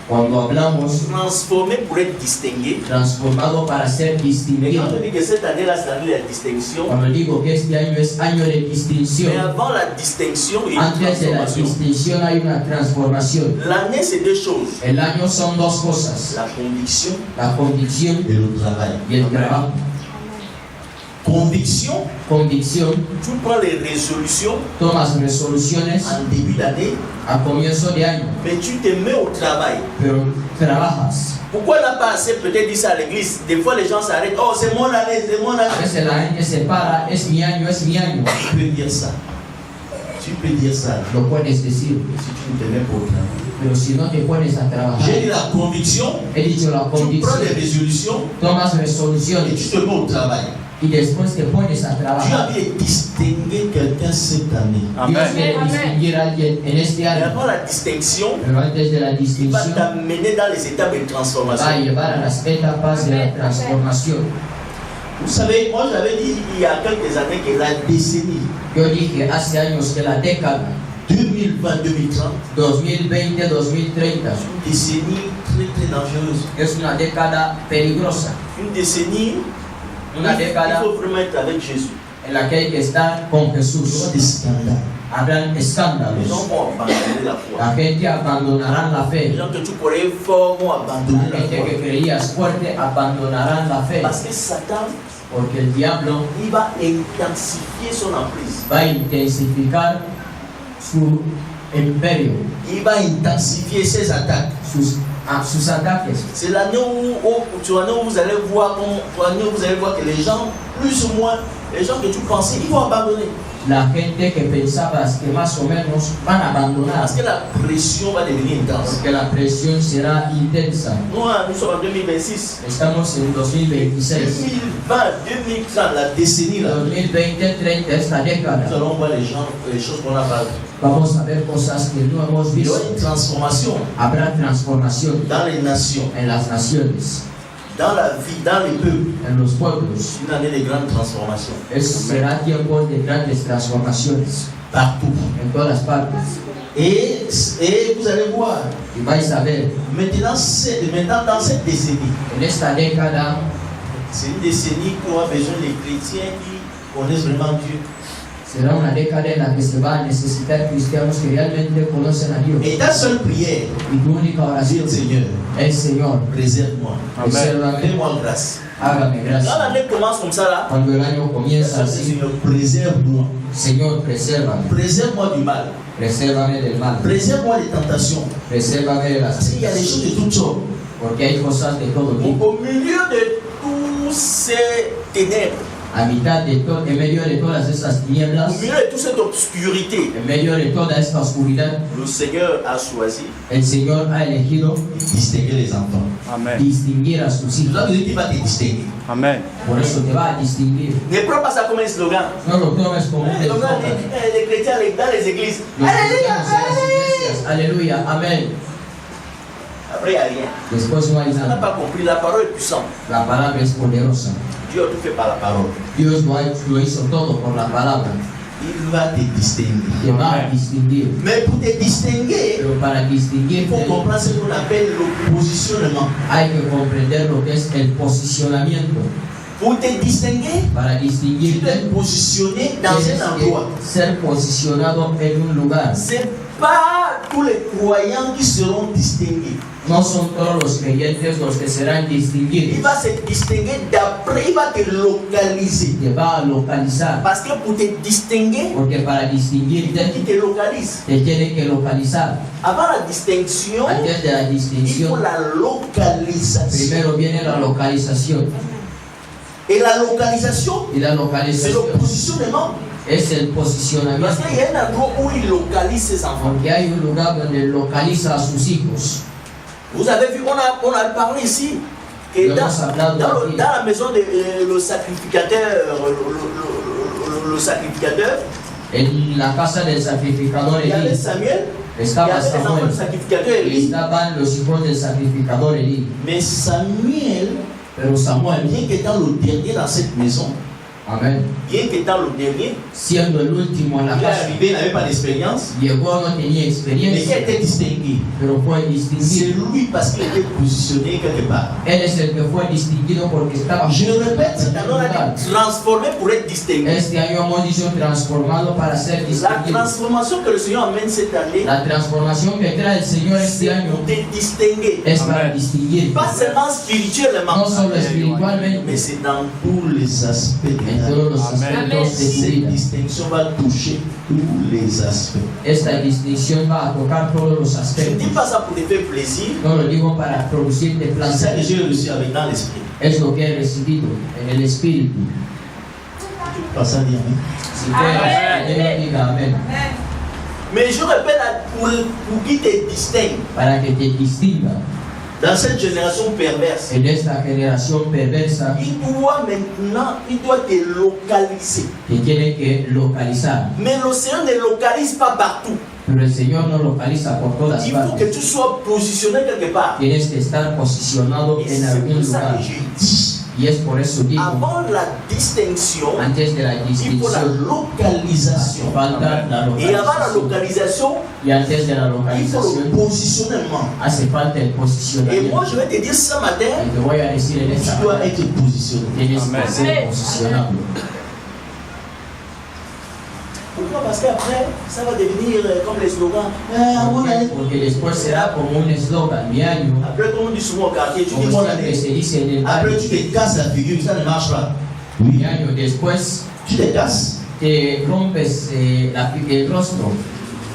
Cuando hablamos transformé pour être distingué, transformado para ser mais distinguido. quand je dis que cette année-là, c'est l'année de la distinction, Cuando digo que este año es año de mais distinción, avant la distinction, il y a une antes de la transformation. distinción hay una transformación. L'année, c'est deux choses. El año son dos cosas: La conviction la convicción et le travail. y el trabajo. Conviction, Convicción, tu prends les résolutions tomas resoluciones en début d'année, a comienzo de año, mais tu te mets au travail. pero trabajas. Pourquoi on n'a pas assez peut-être dit ça à l'église? Des fois, les gens s'arrêtent. Oh, c'est mon année, c'est mon A année. veces la gente se para, es mi año, es mi año. Tu peux dire ça. Tu peux dire ça. Lo puedes decir, Si tu ne te mets pas au travail. pero si no te pones a trabajar. J'ai dit la conviction. He dicho la Tu prends convicción, les résolutions tomas et resoluciones tu te mets au travail. y después te pones a Dieu a trabajar. bien distinguer quelqu'un cette année. Dios quiere distinguir a alguien en este Et año, avant la distinction, pero antes de la il va distinción t'amener dans les étapes de va a transformation. llevar a las etapas de la transformación. Vous savez, moi j'avais dit il y a quelques années que la décennie Yo dije hace años que la década 2020-2030 2020-2030 une décennie très très dangereuse. es una década peligrosa, Une décennie, una il década faut vraiment être avec Jésus. en la que hay que estar con Il y aura Jesús. des scandales. Habrán Les gens escándalos, vont abandonner la foi. la gente abandonarán la Les fe, gens que tu croyais forts vont abandonner la la gente que foi. creías fuerte abandonarán la fe, Parce que Satan, porque el diablo il va intensifier son emprise. va a intensificar su imperio, Il va intensifier ses attaques. sus ataques. C'est l'année où vous allez voir que les gens, plus ou moins, les gens que tu pensais, ils vont abandonner. La gente que pensabas que más o menos van a abandonar, Parce que la pression va devenir intense. porque la presión será intensa. Nous sommes en 2026. Estamos en 2026. 2020, 2030, la décennie là. 2020-30, esta década, Nous allons voir les choses qu'on a pas vues. vamos a ver cosas que no hemos Il y visto. aura une transformation Habrá transformación dans les nations, en las naciones, dans la vie, dans les peuples. en los pueblos. Une année de grandes transformations. Será tiempo de grandes transformaciones Partout. en todas partes. Et vous allez voir, Y vais a ver, maintenant dans cette décennie, en esta década c'est une décennie qui aura besoin des chrétiens qui connaissent vraiment Dieu. será una década en la que se va a necesitar cristianos que realmente conocen a Dios. Et ta seule prière, Y tu única dire oración Seigneur, es: Señor, préserve-moi, presérvame, fais-moi grâce. hágame Quand gracia. l'année commence comme ça là, Cuando el año comienza así, Seigneur, préserve-moi. Señor, presérvame, Préserve-moi du mal. presérvame del mal, Préserve-moi des tentations. presérvame de las Parce qu'il y a des choses de toutes sortes. porque hay cosas de todo tipo. Au milieu de tous ces ténèbres, A mitad de en medio de todas esas au tinieblas, milieu de toute cette obscurité, en medio de toda esta oscuridad, le Seigneur a choisi el Señor ha elegido de distinguer les enfants. Amen. distinguir a sus C'est hijos. là que Dieu va te distinguer. Amen. Por eso te va a distinguir. Ne prends pas ça comme un slogan. No lo tomes como un Le slogan eslogan. des chrétiens dans les églises. Los Alléluia, cristianos en las iglesias, aleluya, amén. Après, il n'y a rien. Después no hay On n'a nada. pas compris. La parole est puissante. La palabra es poderosa. Dieu a tout fait par la parole. Dios lo hizo todo por la palabra. Il va te distinguer. Te va a distinguir. Mais pour te distinguer, Pero para il distinguirte faut comprendre ce qu'on appelle le positionnement. hay que comprender lo que es el posicionamiento. Pour te distinguer, Para tu dois distinguirte, te positionner dans tienes un endroit. que ser posicionado en un lugar. C'est pas tous les croyants qui seront distingués. No son todos los creyentes los que serán Il distinguidos. va se distinguer d'après, il va te localiser. Te va a localizar. Parce que pour te distinguer, Porque para distinguirte, il te localise. te tiene que localizar. Avant la distinction, Antes de la il faut distinción, la localisation. primero viene la localización. Et la localisation, Y la c'est le localización positionnement. es el Parce posicionamiento. qu'il y a un endroit où il localise ses enfants. Porque hay un lugar donde localiza a sus hijos. Vous avez vu, on a parlé ici que Lo hemos hablado aquí. dans la maison de le sacrificateur, le sacrificateur, En la casa del sacrificador il y avait Elí Samuel, il y estaba avait les enfants du Samuel sacrificateur y Élie. estaban los hijos del sacrificador Elí. Mais Samuel, Pero Samuel, bien qu'étant le dernier dans cette maison, Amén. Bien qu'étant le dernier, Siendo el último en la il est casa, arrivé, il n'avait pas d'expérience, llegó, no tenía mais il experiencia, était distingué. pero fue C'est distinguido. lui parce qu'il était positionné quelque part. Él es el que fue distinguido porque estaba Je le répète, cette en année, un on a lugar. dit transformé pour être distingué. Este año hemos dicho transformado para ser La distinguido. transformation que le Seigneur amène cette année, La transformación que trae el Señor este c'est año pour te distinguer. es para distinguir, Pas seulement spirituellement, no solo mais espiritualmente, c'est dans tous les aspects de en ta todos vie. los aspectos de tu Cette vida. distinction va toucher tous les aspects. Esta distinción va a tocar todos los Je ne aspectos. dis pas ça pour te faire plaisir, No lo digo para producirte c'est ça que placer, j'ai reçu avec dans l'esprit. es lo que he recibido en el Espíritu. Pas ça dire, hein? Si quieres, que Dios diga amén. Mais je répète, pour qui te distingue Para que te distinga dans cette génération perverse, en esta generación perversa il doit maintenant, il doit te localiser. que tiene que localizar. Mais le Seigneur ne localise pas partout. Pero el Señor no localiza por todas Il faut que partes. tu sois positionné quelque part. Tienes que estar posicionado Et en c'est algún pour ça lugar. que j'ai dit, Y es por eso digo, avant la distinction, antes de la il faut la distinción, localisation. falta la Et avant la localización. localisation, Y antes de la il faut le localización, positionnement. hace falta el Et posicionamiento. moi, je vais te dire ce matin, Y te voy a decir en tu esta dois mañana, être positionné. tienes que ser posicionado. Pourquoi? Parce qu'après, ça va devenir comme les slogans. ¿Por qué? Porque después será como un eslogan, mi año, Après, comme on dit souvent au quartier, tu dis como mon siempre année. se dice en el Après, barrio, tu te casses la figure, ça ne marche pas. mi año, después Tu te casses. te rompes el rostro.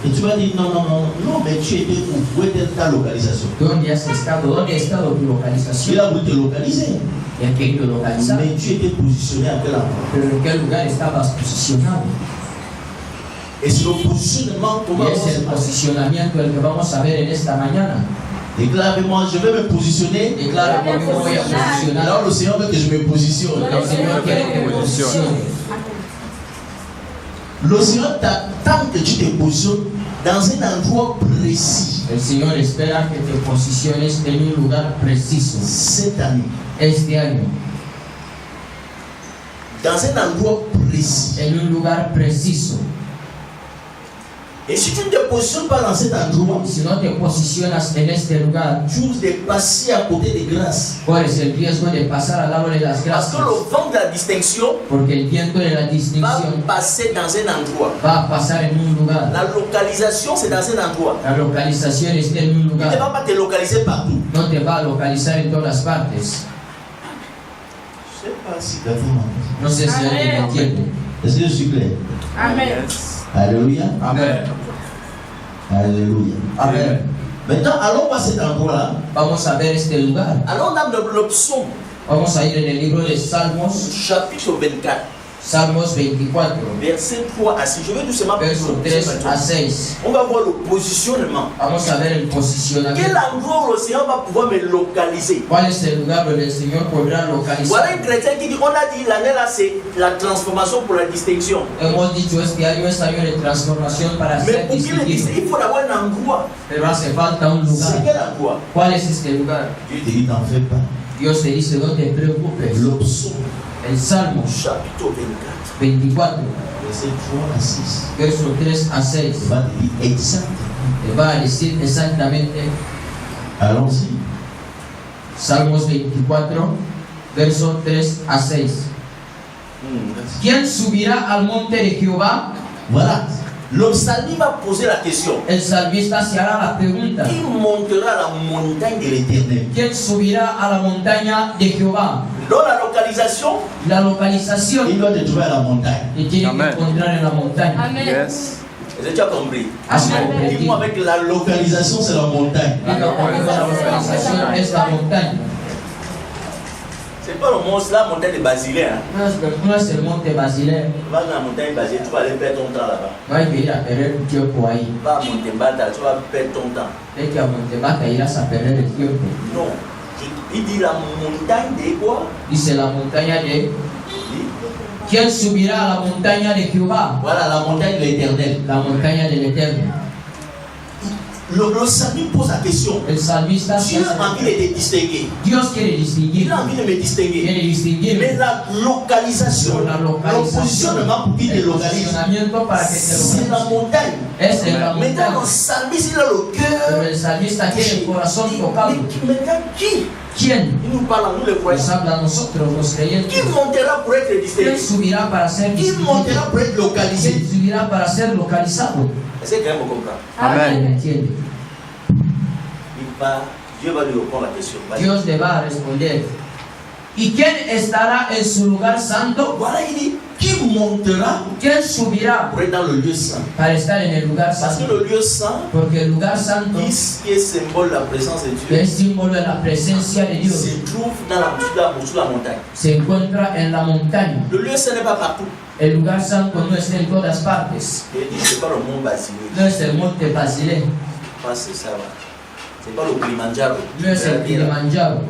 Et tu vas dire non, non, non, non, mais tu étais où? Où était ta localisation? ¿Dónde has estado? ¿Dónde ha estado tu Tu localización? as voulu te localiser. Y has querido localizar. Mais tu étais positionné à quel endroit? Pero ¿en qué lugar estabas posicionado? Et c'est le positionnement qu'on Y va voir es el ce matin. posicionamiento el que vamos a ver en esta mañana. Déclare avec moi, je vais me positionner. Declara conmigo, voy a posicionar. Là où le Seigneur veut que je me positionne. El Señor quiere que me posicione. Le Seigneur t'attend que tu te positionnes dans un endroit précis. El Señor espera que te posiciones en un lugar preciso. Cette année, Este año, dans un endroit précis. en un lugar preciso. Et si tu ne te positionnes pas dans cet endroit, Si no te posicionas en este lugar, tu risques de passer à côté des grâces. corres el riesgo de pasar al lado de las Parce que gracias. le vent de la distinction Porque el viento de la va distinción passer dans un endroit. va a pasar en un lugar. La localisation, c'est dans un endroit. La localización está en un Il ne lugar. va pas te localiser partout. No te va a localizar en todas partes. Je ne sais pas si tu as compris. No sé si alguien me entiende. Est-ce que je suis clair? Amen. Alléluia. Amén. Alléluia. Amén. Maintenant, allons voir cet endroit-là. Vamos a ver este lugar. Allons dans le psaume, Vamos a ir en el libro de Salmos, chapitre 24, Salmos 24, verset 3 à 6. Je vais doucement verso 3 a 6. On va voir le positionnement. Vamos a ver el Quel posicionamiento. endroit où le Seigneur va pouvoir me localiser? ¿Cuál es el lugar donde el Señor podrá Voilà localizar? un chrétien qui dit, on a dit l'année là c'est la transformation pour la distinction. Hemos dicho este año es año de transformación para Mais ser pour qu'il le dise, distinguido. il faut avoir un endroit. Pero hace falta un C'est lugar. quel endroit? ¿Cuál es este lugar? Dieu te dit, n'en fais pas. Dios te dice, no te preocupes. Le psaume, El Salmo chapitre 24, 24, verset 3 à 6. verso 3 a 6, Il va te dire exactement. te va a decir exactamente, Allons-y. Salmos 24, verso 3 a 6. ¿Quién subirá al monte de Jehová? Voilà. Le psalmiste va poser la question. El salmista se hará la pregunta, Qui montera à la montagne de l'Éternel? ¿quién subirá a la montaña de Jehová? Dans la localisation, La localización il doit te trouver à la montagne. que tiene que Amén. encontrar en la montaña. Amen. Yes. Est-ce que tu as compris? ¿Has Amén. comprendido? Dis-moi avec la localisation, c'est la montagne. Diga conmigo, la localización es la montaña. C'est pas le monstre, la montagne de Basilée. Hein. No es el monte Basilea. Va dans la montagne de Basilée, tu vas aller perdre ton temps là-bas. No hay que ir a perder un tiempo ahí. Va à Montembata, tu vas perdre ton temps. Es que a Montebata irás a perder el tiempo. Non. Il dit la montagne de quoi? Dice la montaña de... Il dit, ¿Quién subirá a la montaña de Jehová? voilà la montagne de l'Éternel. La montaña del Eterno. le salmiste pose la question. El salmista Dieu a envie de te distinguer. Dios quiere Il distinguir. a envie de me distinguer. Quiere distinguir. Mais la localisation, le positionnement pour qu'il te el localise, posicionamiento para que te c'est la localice. montagne. Es en la Maintenant, montaña. le salmiste, il a le Pero cœur. el salmista tiene el corazón tocado. Maintenant, qui? ¿Quién? Il nous parle à nous les Nos croyants. habla a nosotros los creyentes. Qui montera pour être distingué? ¿Quién subirá para ser Qui distinguido? montera pour être localisé? ¿Quién subirá para ser localizado? Est-ce que quelqu'un me comprend? ¿Alguien entiende? Dieu va lui répondre la question. Vas-y. Dios le va a responder. ¿Y quién estará en su lugar santo? Voilà, il dit, qui montera ¿Quién subirá pour être dans le lieu saint? para estar en el lugar Parce que santo? le lieu saint, Porque el lugar santo qui est symbole de la présence de Dieu, es símbolo de la presencia de Dios. se trouve sur la montagne. Se encuentra en la montaña. Le lieu saint n'est pas partout. El lugar santo no está en todas partes. Il dit, c'est pas le mont Basile. No es el monte Basilé. Pas c'est ça. Va. C'est pas le Kilimanjaro. No es el Kilimanjaro.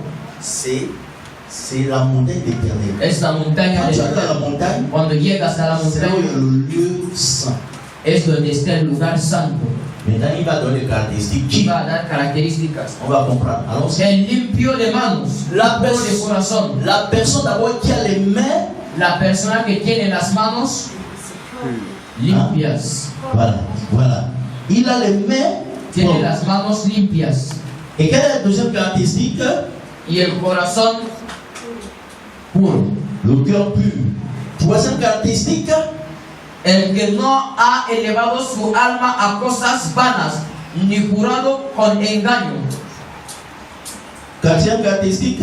C'est la montagne d'éternel. Es la montaña Quand de tu arrives à la montagne, Cuando llegas a la c'est là où il y a montaña, le lieu saint. es donde está el lugar santo. Maintenant, il va donner des caractéristiques. Y Qui? va a dar características. On va comprendre. Allons-y. El limpio de manos, La puro de personne, corazón. la personne d'abord qui a les mains, La persona que tiene las manos limpias. voilà. Il a les mains Tiene propres. las manos limpias. Et quelle est la deuxième caractéristique? Y el corazón puro. Le cœur pur. Troisième caractéristique, El que no ha elevado su alma a cosas vanas, ni jurado con engaño. quatrième caractéristique.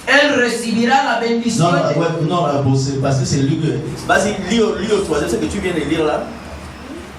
Él recibirá la bendición. C'est parce que c'est lui que. Vas-y, lis au troisième, ce que tu viens de lire là.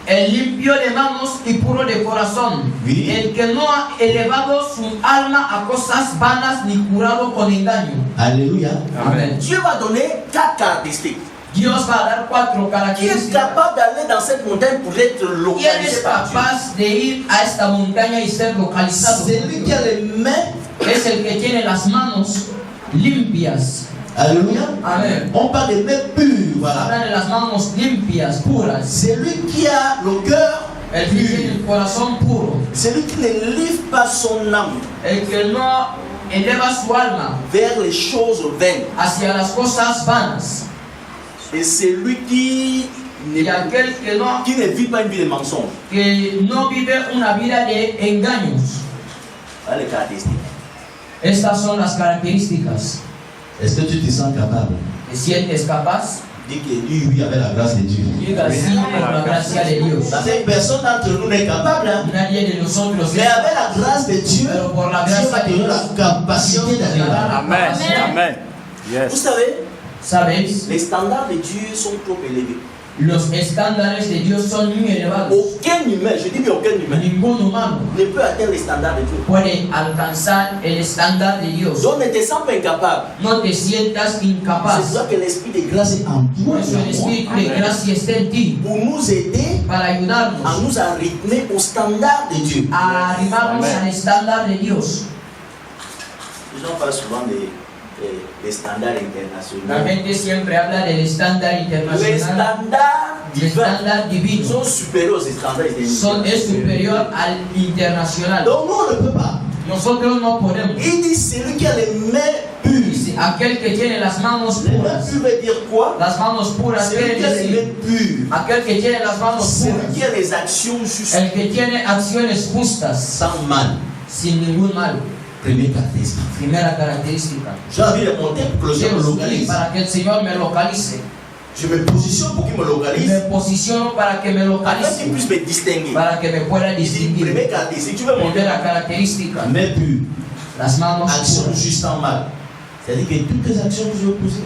El limpio de manos y puro de corazón. Sí. El que no ha elevado su alma a cosas vanas ni jurado con engaño. Alléluia. Amen. Dieu va donner 4 caractéristiques. Dios va a dar 4 Qui est características. capable d'aller dans cette montagne pour être ¿Quién localisé es par Dieu? capaz de ir a esta montaña y ser localizado? C'est lui qui a les mains. Es el que tiene las manos limpias. Alléluia. Amen. On parle des mains pures. Voilà. Habla de las manos limpias, puras. C'est lui qui a le cœur El que tiene pur. el corazón puro. C'est lui qui ne livre pas son âme El que no eleva su alma vers les choses vaines. hacia las cosas vanas. Et c'est lui qui Y aquel ne vit pas une vie de mensonge. que no vive una vida de engaños. Voilà les caractéristiques. Estas son las características. Est-ce que tu te sens capable? ¿Te sientes capaz? Dis que oui, avec la grâce de Dieu. Diga sí por la gracia de Dios. Parce que personne d'entre nous n'est capable. Hein? Nadie de nosotros Mais avec la grâce de Dieu, Pero por la Dieu gracia va te de donner Dios, la capacité d'arriver là. Amen. Amen. Vous Yes. savez, ¿Sabéis? les standards de Dieu sont trop élevés. Los estándares de Dios son muy elevados. Aucun humain, je dis bien aucun humain, Ningún humano ne peut atteindre les standards de Dieu. puede alcanzar el estándar de Dios. Donc ne te sens pas incapable. No te sientas C'est incapaz. pour ça que l'esprit de grâce est en Por toi eso el Espíritu de gracia está en ti pour nous aider para à ayudarnos nous rythmer au standard de Dieu. a arrimarnos Amen. al estándar de Dios. Les gens parlent souvent des standards La internationaux. gente siempre habla del estándar Les internacional. standards El divins estándar divino sont supérieurs aux standards es internationaux. superior al internacional. Donc nous on ne peut pas. Nosotros no podemos. Il dit celui qui a les mains pures. Dice, aquel que tiene las manos Les mains puras. pures veut dire quoi? Las manos puras Celui quiere qui a les decir mains pures. aquel que tiene las manos Celui qui puras. a les actions justes El que tiene acciones justas sans mal. sin ningún mal. Première caractéristique. Primera característica. J'ai envie de monter pour que le Seigneur me Quiero subir localise. para que el Señor me localice. Je me positionne pour qu'il me Me localise. posiciono para que me Afin localice. qu'il puisse me distinguer. Para que me pueda Il dit distinguir. première caractéristique. Tu veux monter Primera característica. mains pures. Las manos Actions puras. justes en mal. C'est-à-dire que toutes les actions que je vais poser,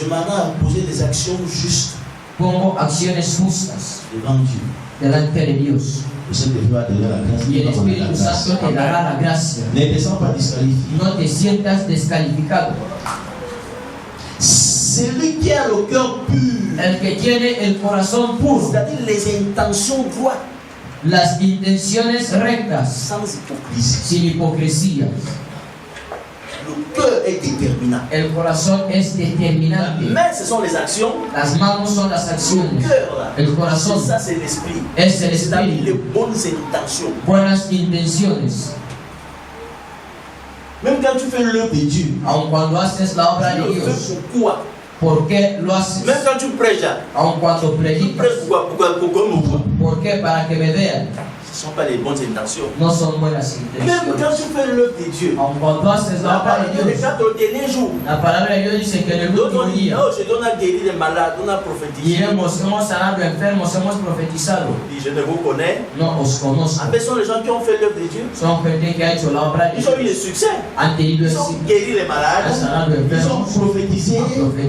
je m'en ai à poser des actions justes Pongo acciones justas devant Dieu. delante de Dios. Le Saint-Esprit va te donner la grâce. Y el Il va te donner la Espíritu grâce. Santo te dará la gracia. Ne te sens pas disqualifié. No te sientas descalificado. Celui qui a le cœur pur, El que tiene el corazón puro, c'est-à-dire les intentions droites, las intenciones rectas, sans hypocrisie. sin hipocresía. Le cœur est déterminant. El corazón es La determinante. main, ce sont les actions. Las manos son las Le acciones. cœur, là, El corazón ça c'est l'esprit. es el C'est-à-dire les espíritu. bonnes intentions. Buenas intenciones. Même quand tu fais l'œuvre de Dieu, Aun cuando haces la obra tu de le Dios, fais pourquoi? ¿por qué lo haces? Même quand tu prêches, là, Aun cuando tu predicas, prêches pourquoi me voit? ¿por qué? Para que me vean. Ce ne sont pas les bonnes intentions. No son buenas Même quand intenciones. tu fais l'œuvre de Dieu, Aun cuando haces la la obra parole de de Dios, Dieu au dernier jour, la palabra de Dios dice que en el d'autres último ont dit, día oh, je donne à guérir les malades, on a prophétisé. hemos sanado enfermos, hemos profetizado. Il dit, je ne vous connais. No os conozco. En fait, ce sont les gens qui ont fait l'œuvre de Dieu. Son gente que ha hecho la obra de Ils ont eu Dios. le succès. Han tenido Ils ont guéri les han malades. sanado Ils ont enfermos, prophétisé.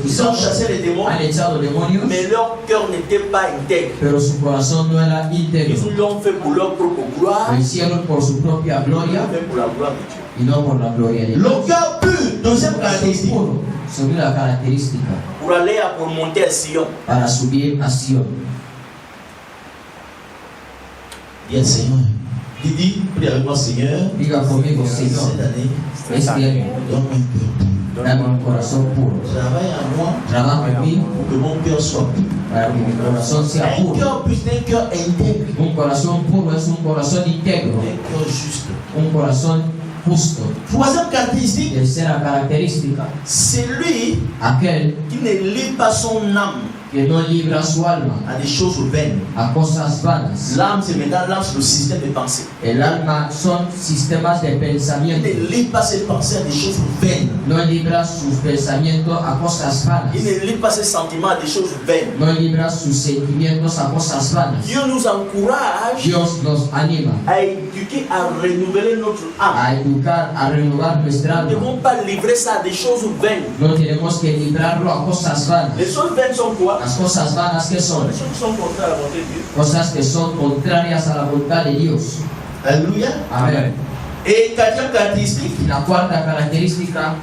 Ils ont chassé les démons. han echado demonios, Mais leur cœur n'était pas intègre. pero su corazón no era íntegro. Ils l'ont fait pour leur propre gloire. Lo hicieron por su propia Ils l'ont gloria fait pour la gloire de Dieu. y no por la gloria de Dios. Le cœur pur, deuxième caractéristique. Puro, según la característica, Pour aller pour monter à Sion. para subir a Sion. Dis Seigneur. Dis, prie avec moi, Seigneur. Diga conmigo, Señor, Cette année, este año, donne-moi un cœur pur. dame un corazón puro. Travaille en moi Trabaja en mí pour que mon cœur soit pur. para que mi corazón sea Un puro. cœur pur, c'est un cœur intègre. Un corazón puro es un corazón íntegro, Un cœur juste. un corazón justo. Troisième caractéristique, Tercera característica, C'est lui aquel qui ne lie pas son âme que no libra su alma à des choses vaines. a cosas vanas. L'âme, c'est maintenant l'âme, c'est le système de pensée. El alma son sistemas de Il pensamiento. ne lie pas ses pensées à des choses vaines. No libra sus pensamientos a cosas vanas. Il ne lie pas ses sentiments à des choses vaines. No libra sus sentimientos a cosas vanas. Dieu nous encourage Dios nos anima à éduquer, à renouveler notre âme. a educar, a renovar nuestra Nous ne alma. devons pas livrer ça à des choses vaines. No tenemos que librarlo a cosas vanas. Les choses vaines sont quoi? Las cosas vanas que Les son, choses qui sont contraires à la volonté de Dieu. cosas que son contrarias a la voluntad de Dios. Alléluia. Amén. Et quatrième caractéristique, Y la cuarta característica,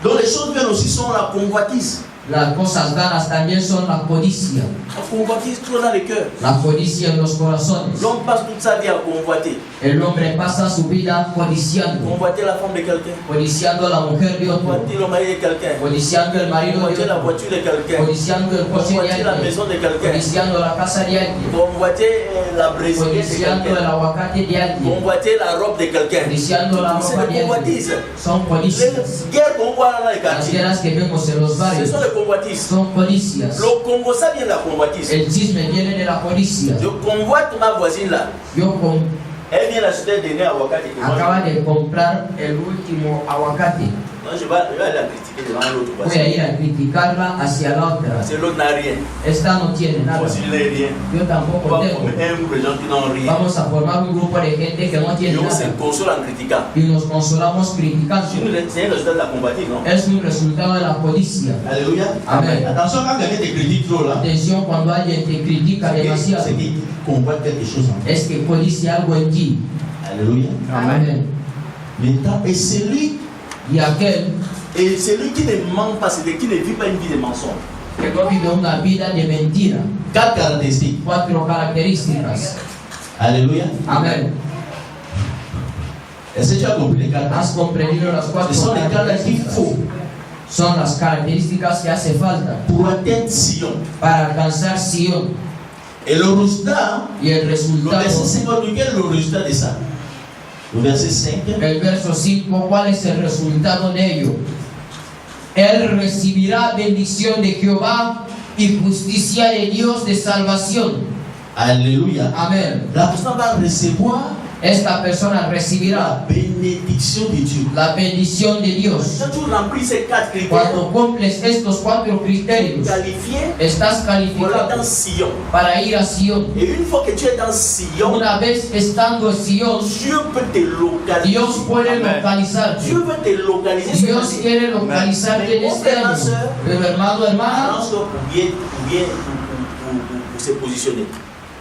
Donc les choses vaines aussi sont la convoitise. las cosas vanas también son la codicia. La convoitise toujours dans les cœurs. La codicia en los corazones. L'homme passe toute sa vie à convoiter. El hombre pasa su vida codiciando, Convoiter la femme de quelqu'un. codiciando la mujer de otro, Convoiter le mari de quelqu'un. codiciando el marido de Convoiter la otro, voiture de quelqu'un. codiciando el coche de Convoiter la alguien, maison de quelqu'un. codiciando la casa de alguien, Convoiter la brésilienne de codiciando el quelqu'un. aguacate de alguien, Convoiter la robe de quelqu'un. codiciando la C'est ropa des de alguien. convoitises. Son codicias. Les guerres qu'on voit dans les Las quartiers, guerras que vemos en los ce barrios sont les convoitises. son codicias. Le Congo, ça vient de la convoitise. El chisme viene de la codicia. Je convoite ma voisine là. Yo Elle vient d'acheter un dernier avocat et moi, acaba de comprar el último aguacate. je vais aller la critiquer devant l'autre Voy a voisin. ir a criticarla hacia la otra. Parce que l'autre n'a rien. Esta no tiene Moi nada. aussi, je n'ai rien. Yo On tampoco va tengo. former un groupe de gens qui n'ont rien. Vamos a formar un grupo de gente que no Et tiene on se nada. console en critiquant. Y nos consolamos criticando. C'est un résultat de la combattue, non? Es un resultado de la codicia. alléluia. Amen. Attention quand quelqu'un te critique trop là, Atención cuando alguien te critica demasiado. c'est qu'il combat quelque chose en toi. Es que codicia algo en ti. Alléluia. Amén. Maintenant, et celui Y aquel Et celui qui ne ment pas, c'est qui ne vit pas une vie de mensonge. que no vive una vida de mentira. quatre caractéristiques. 4 características. Alléluia. Amén. Est-ce que tu as compris les quatre? ¿Has comprendido las 4 Ce sont les caractéristiques características? faux Son las características que hace falta pour atteindre Sion. para alcanzar Sion. Et le résultat, Y el le resultado, verset 50, quel est le résultat de ça? Le verset 5. el verso 5, ¿cuál es el resultado de ello? Él recibirá bendición de Jehová y justicia de Dios de salvación. Alléluia. Amén. La personne va recevoir Esta persona la recibirá bénédiction de Dieu. la bendición de Dios. Quand tu remplis ces 4 critères, Cuando cumples estos 4 criterios, qualifié estás pour aller calificado dans Sion. para ir a Sion. Et une fois que tu es dans Sion, Una vez estando en Sion, Dieu peut te localiser. Dios puede Amén. localizarte. Dieu veut te localiser. cette Dios année. quiere localizarte en este año. Pero hermano, hermana, Arrange-toi pour se positionner.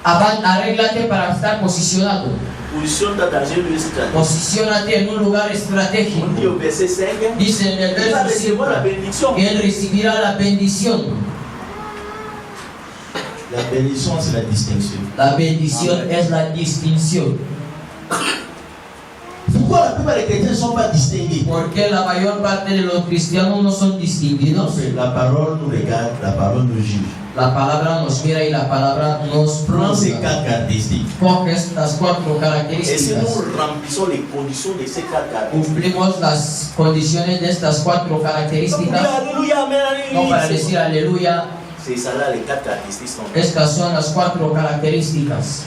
arréglate para estar posicionado. Positionne-toi dans un lieu stratégique. Posiciónate en un lugar estratégico. On dit au verset 5, Dice en el il va verso 5 recevoir la bénédiction. que él recibirá la bendición. La bénédiction, c'est la distinction. La bendición es la distinción. Vous pourquoi la plupart des chrétiens ne sont pas distingués? Porque la mayor parte de los cristianos no son distinguidos. La parole nous regarde, la parole nous juge. La palabra nos mira y la palabra nos Prends ces juzga. 4 caractéristiques. Coge estas 4 Et si características. nous remplissons les conditions de ces 4 caractéristiques, Cumplimos las condiciones de estas 4 características. alléluia, amen, No para alléluia. decir aleluya, C'est ça là les 4 caractéristiques. sont- estas son las 4 características.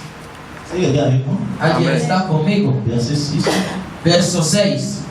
C'est quelqu'un avec moi? ¿Alguien Amén. está conmigo? Verset 6. Verso 6.